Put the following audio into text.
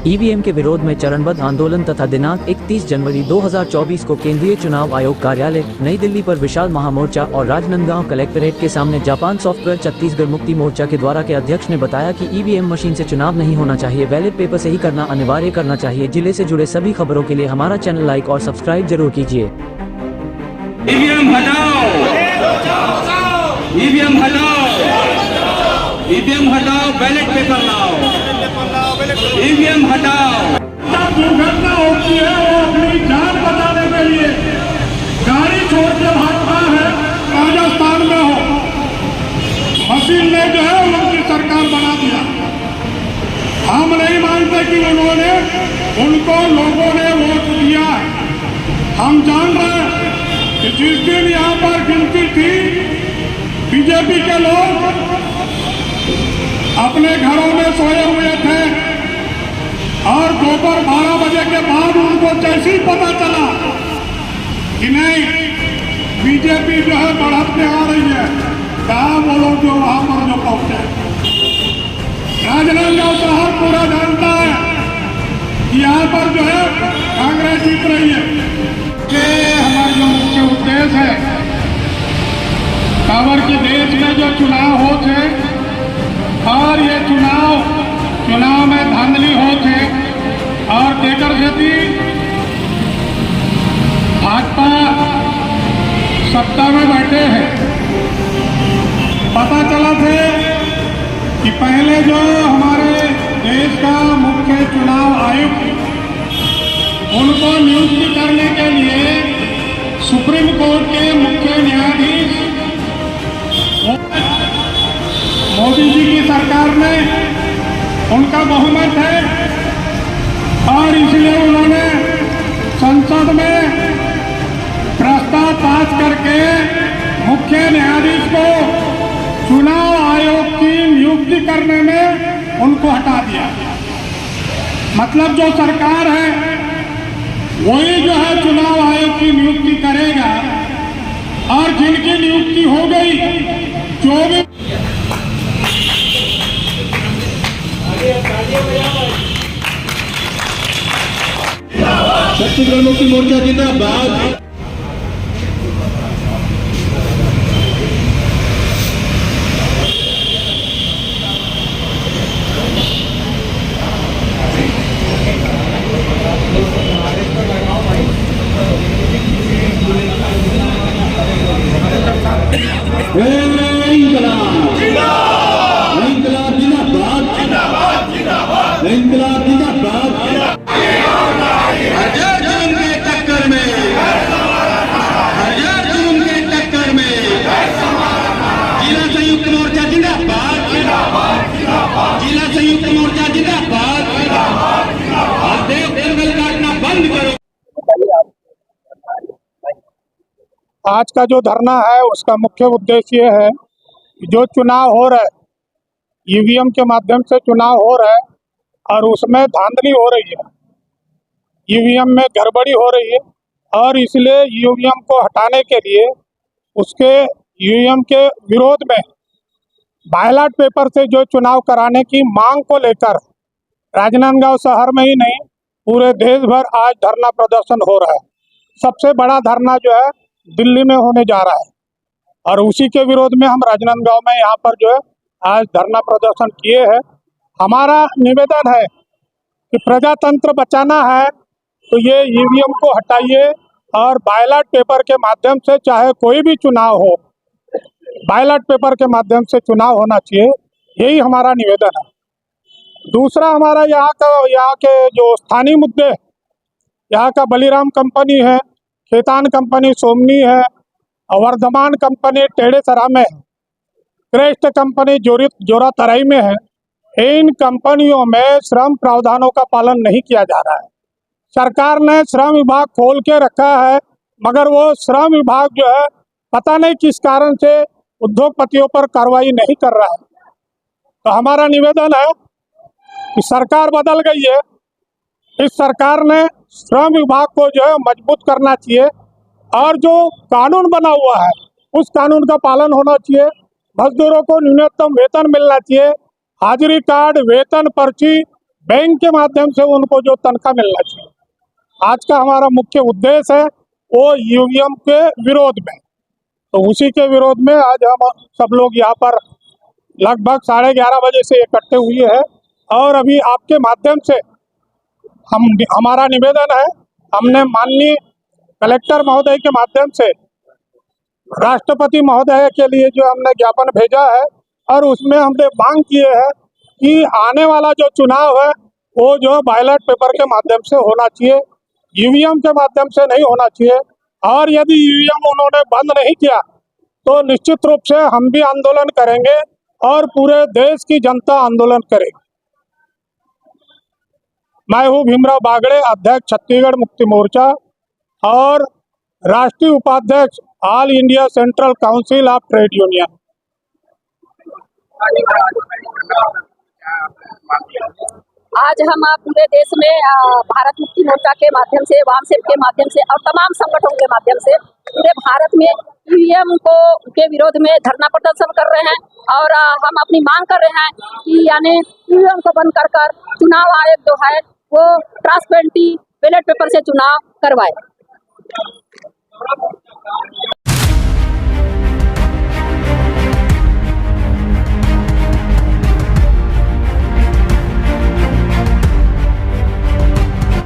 EVM के विरोध में चरणबद्ध आंदोलन तथा दिनांक 31 जनवरी 2024 को केंद्रीय चुनाव आयोग कार्यालय नई दिल्ली पर विशाल महामोर्चा और राजनांदगांव कलेक्ट्रेट के सामने जापान सॉफ्टवेयर छत्तीसगढ़ मुक्ति मोर्चा के द्वारा के अध्यक्ष ने बताया कि ईवीएम मशीन से चुनाव नहीं होना चाहिए, बैलेट पेपर से ही करना अनिवार्य करना चाहिए। जिले से जुड़े सभी खबरों के लिए हमारा चैनल लाइक और सब्सक्राइब जरूर कीजिए। ईवीएम हटाओ, ईवीएम हटाओ, ईवीएम हटाओ, बैलेट पेपर लाओ, ईवीएम हटाओ। जब दुर्घटना होती है वो अपनी जान बचाने के लिए गाड़ी छोड़ के भागता है। राजस्थान में हो, मशीन ने जो है उनकी सरकार बना दिया। हम नहीं मानते कि उन्होंने उनको लोगों ने वोट दिया। हम जान रहे हैं कि जिस दिन यहाँ पर गिनती थी, बीजेपी के लोग अपने घरों में सोए हुए थे और दोपहर 12 बजे के बाद उनको जैसे ही पता चला कि नहीं बीजेपी जो है बढ़ते आ रही है, कहा वो लोग जो वहां पर जो पहुंचे। राजनांदगांव शहर पूरा जानता है कि यहाँ पर जो है कांग्रेस जीत रही है। कि हमारा जो मुख्य उद्देश्य है कांवर के देश में जो चुनाव होते और ये चुनाव में धांधली होते और देकर यदि भाजपा सत्ता में बैठे हैं। पता चला थे कि पहले जो हमारे देश का मुख्य चुनाव आयुक्त उनको नियुक्त करने के लिए सुप्रीम कोर्ट के मुख्य न्यायाधीश मोदी जी की सरकार में उनका बहुमत है और इसलिए उन्होंने संसद में प्रस्ताव पास करके मुख्य न्यायाधीश को चुनाव आयोग की नियुक्ति करने में उनको हटा दिया। मतलब जो सरकार है वही जो है चुनाव आयोग की नियुक्ति करेगा और जिनकी नियुक्ति हो गई जो भी छत्तीसगढ़ मुक्ति मोर्चा जिंदाबाद। इंकलाब जिंदाबाद। हजार जुल्म के टक्कर में, हजार जुल्म के टक्कर में जिला संयुक्त मोर्चा जिंदाबाद, जिला संयुक्त मोर्चा जिंदाबाद। देव जंगल काटना बंद करो। आज का जो धरना है उसका मुख्य उद्देश्य ये है कि जो चुनाव हो रहा है, ईवीएम के माध्यम से चुनाव हो रहा है और उसमें धांधली हो रही है, ईवीएम में गड़बड़ी हो रही है और इसलिए ईवीएम को हटाने के लिए उसके ईवीएम के विरोध में बैलेट पेपर से जो चुनाव कराने की मांग को लेकर राजनांदगांव शहर में ही नहीं पूरे देश भर आज धरना प्रदर्शन हो रहा है। सबसे बड़ा धरना जो है दिल्ली में होने जा रहा है और उसी के विरोध में हम राजनांदगांव में यहाँ पर जो है आज धरना प्रदर्शन किए हैं। हमारा निवेदन है कि प्रजातंत्र बचाना है तो ये ईवीएम को हटाइए और बैलेट पेपर के माध्यम से चाहे कोई भी चुनाव हो, बैलेट पेपर के माध्यम से चुनाव होना चाहिए, यही हमारा निवेदन है। दूसरा हमारा यहाँ के जो स्थानीय मुद्दे, यहाँ का बलीराम कंपनी है, खेतान कंपनी सोमनी है, वर्धमान कंपनी टेढ़ेसरा में है, क्रेस्ट कंपनी जोरा तराई में है। इन कंपनियों में श्रम प्रावधानों का पालन नहीं किया जा रहा है। सरकार ने श्रम विभाग खोल के रखा है मगर वो श्रम विभाग जो है पता नहीं किस कारण से उद्योगपतियों पर कार्रवाई नहीं कर रहा है। तो हमारा निवेदन है कि सरकार बदल गई है, इस सरकार ने श्रम विभाग को जो है मजबूत करना चाहिए और जो कानून बना हुआ है उस कानून का पालन होना चाहिए। मजदूरों को न्यूनतम वेतन मिलना चाहिए, हाजिरी कार्ड, वेतन पर्ची, बैंक के माध्यम से उनको जो तनख्वाह मिलना चाहिए। आज का हमारा मुख्य उद्देश्य है वो ईवीएम के विरोध में, तो उसी के विरोध में आज हम सब लोग यहाँ पर लगभग 11:30 बजे से इकट्ठे हुए हैं। और अभी आपके माध्यम से हमारा निवेदन है, हमने माननीय कलेक्टर महोदय के माध्यम से राष्ट्रपति महोदय के लिए जो हमने ज्ञापन भेजा है, और उसमें हमने मांग किए हैं कि आने वाला जो चुनाव है वो जो बैलेट पेपर के माध्यम से होना चाहिए, ईवीएम के माध्यम से नहीं होना चाहिए। और यदि ईवीएम उन्होंने बंद नहीं किया तो निश्चित रूप से हम भी आंदोलन करेंगे और पूरे देश की जनता आंदोलन करेगी। मैं हूँ भीमराव बागड़े, अध्यक्ष छत्तीसगढ़ मुक्ति मोर्चा और राष्ट्रीय उपाध्यक्ष all India central council of trade union. आज हम पूरे देश में भारत मुक्ति मोर्चा के माध्यम से, वामसेप के माध्यम से और तमाम संगठनों के माध्यम से पूरे भारत में ईवीएम को के विरोध में धरना प्रदर्शन कर रहे हैं। और हम अपनी मांग कर रहे हैं कि यानी ईवीएम को बंद कर चुनाव आयोग जो है वो ट्रांसपेरेंटली बैलेट पेपर से चुनाव करवाए।